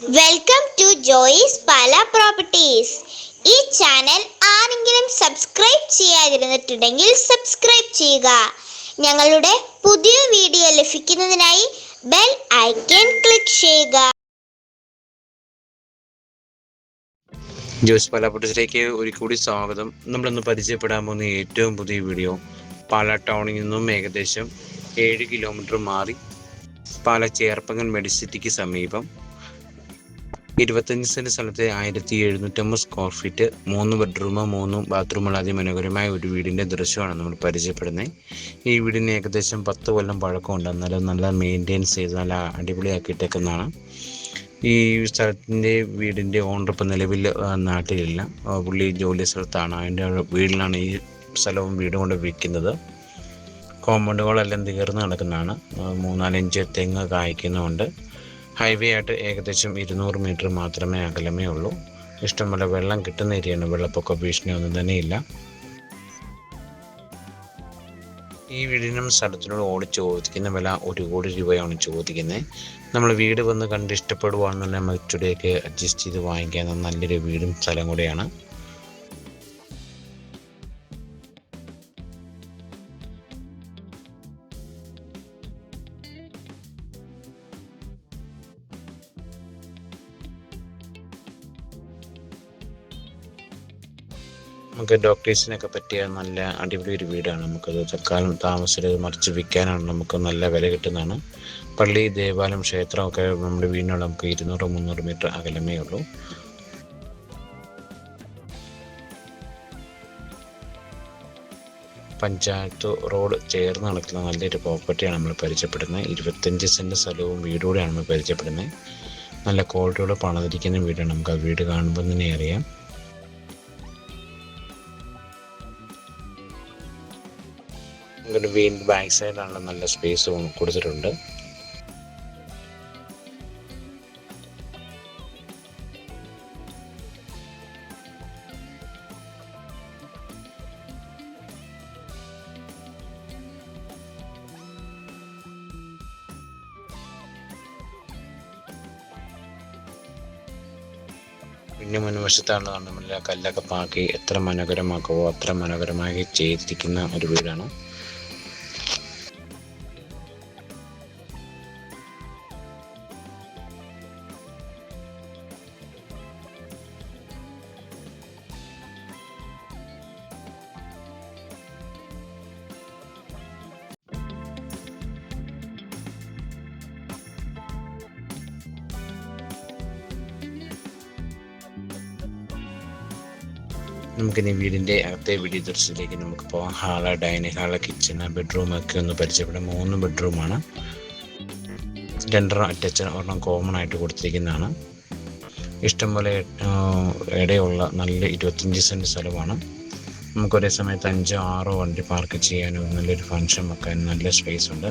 Welcome to Joy's Pala properties. ഈ channel ആരെങ്കിലും subscribe ചെയ്യാതിരുന്നിട്ടുണ്ടെങ്കിൽ സബ്സ്ക്രൈബ് ചെയ്യുക. ഞങ്ങളുടെ പുതിയ വീഡിയോ ലഭിക്കുന്നതിനായി ബെൽ ഐക്കൺ ക്ലിക്ക് ചെയ്യുക. ജോയിസ് പാല പ്രോപ്പർട്ടീസിലേക്ക് ഒരിക്കൽ കൂടി സ്വാഗതം. നമ്മളിന്ന് പരിചയപ്പെടാൻ പോകുന്ന ഏറ്റവും പുതിയ വീഡിയോ പാല ടൗണിൽ നിന്നും ഏകദേശം 7 കിലോമീറ്റർ മാറി പാല ചേർപ്പങ്ങൻ മെഡിസിറ്റിക്ക് സമീപം 25 സെൻറ്റ് സ്ഥലത്തെ 1750 സ്ക്വയർ ഫീറ്റ് 3 ബെഡ്റൂം 3 ബാത്റൂമുള്ള അതിമനോഹരമായ ഒരു വീടിൻ്റെ ദൃശ്യമാണ് നമ്മൾ പരിചയപ്പെടുന്നത്. ഈ വീടിന് ഏകദേശം 10 കൊല്ലം പഴക്കമുണ്ട്. എന്നാലും നല്ല മെയിൻറ്റെയിൻസ് ചെയ്ത് നല്ല അടിപൊളിയാക്കിയിട്ടേക്കുന്നതാണ്. ഈ സ്ഥലത്തിൻ്റെ വീടിൻ്റെ ഓണർ ഇപ്പം നിലവിൽ നാട്ടിലില്ല. പുള്ളി ജോലി സ്ഥലത്താണ്. അതിൻ്റെ വീട്ടിലാണ് ഈ സ്ഥലവും വീടും കൊണ്ട് വിൽക്കുന്നത്. കോമ്പൗണ്ടുകളെല്ലാം തീർന്ന് നടക്കുന്നതാണ്. 3-4 തെങ്ങ് കായ്ക്കുന്നുമുണ്ട്. ഹൈവേ ആയിട്ട് ഏകദേശം 200 മീറ്റർ മാത്രമേ അകലമേ ഉള്ളൂ. ഇഷ്ടംപോലെ വെള്ളം കിട്ടുന്ന ഏരിയയാണ്. വെള്ളപ്പൊക്ക ഭീഷണി ഒന്നും തന്നെയില്ല. ഈ വീടിനും സ്ഥലത്തിനോട് ചോദിക്കുന്ന വില 1 കോടി രൂപയാണ് ചോദിക്കുന്നത്. നമ്മൾ വീട് വന്ന് കണ്ട് ഇഷ്ടപ്പെടുവാണെന്നുണ്ടെങ്കിൽ മറ്റുടെയൊക്കെ അഡ്ജസ്റ്റ് ചെയ്ത് വാങ്ങിക്കാവുന്ന നല്ലൊരു വീടും സ്ഥലം കൂടെയാണ്. നമുക്ക് ഡോക്ടേഴ്സിനൊക്കെ പറ്റിയ നല്ല അടിപൊളി ഒരു വീടാണ്. നമുക്കത് തൽക്കാലം താമസിച്ചത് മറിച്ച് വിൽക്കാനാണ്. നമുക്ക് നല്ല വില കിട്ടുന്നതാണ്. പള്ളി, ദേവാലയം, ക്ഷേത്രമൊക്കെ നമ്മുടെ വീടിനോട് നമുക്ക് 200-300 മീറ്റർ അകലമേ ഉള്ളൂ. പഞ്ചായത്ത് റോഡ് ചേർന്ന് നടക്കുന്ന നല്ലൊരു പ്രോപ്പർട്ടിയാണ് നമ്മൾ പരിചയപ്പെടുന്നത്. 25 സെൻറ്റ് സ്ഥലവും വീടുകൂടെയാണ് നമ്മൾ പരിചയപ്പെടുന്നത്. നല്ല ക്വാളിറ്റിയോടെ പണിതിരിക്കുന്ന വീടാണ്. നമുക്ക് ആ വീട് കാണുമ്പോൾ തന്നെ അറിയാം. വീടിൻ്റെ ബാക്ക് സൈഡിലാണ് നല്ല സ്പേസ് കൊടുത്തിട്ടുണ്ട്. പിന്നെ മുൻവശത്താണ് നമ്മൾ കല്ലൊക്കെ പാക്കി എത്ര മനോഹരമാക്കുമോ അത്ര മനോഹരമായി ചെയ്തിരിക്കുന്ന ഒരു വീടാണ്. നമുക്കിനി വീടിൻ്റെ അകത്തെ വീഡിയോ ദൃശ്യത്തിലേക്ക് നമുക്ക് പോകാം. ഹാള്, ഡൈനിങ് ഹാള്, കിച്ചണ്, ബെഡ്റൂമൊക്കെ ഒന്ന് പരിചയപ്പെടാം. 3 ബെഡ്റൂമാണ്. 2 അറ്റാച്ച്, 1 കോമൺ ആയിട്ട് കൊടുത്തിരിക്കുന്നതാണ്. ഇഷ്ടംപോലെ ഇടയുള്ള നല്ല 25 സെൻറ്റ് സ്ഥലമാണ്. നമുക്കൊരേ സമയത്ത് 5-6 വണ്ടി പാർക്ക് ചെയ്യാനും നല്ലൊരു ഫങ്ഷൻ വെക്കാനും നല്ല സ്പേസ് ഉണ്ട്.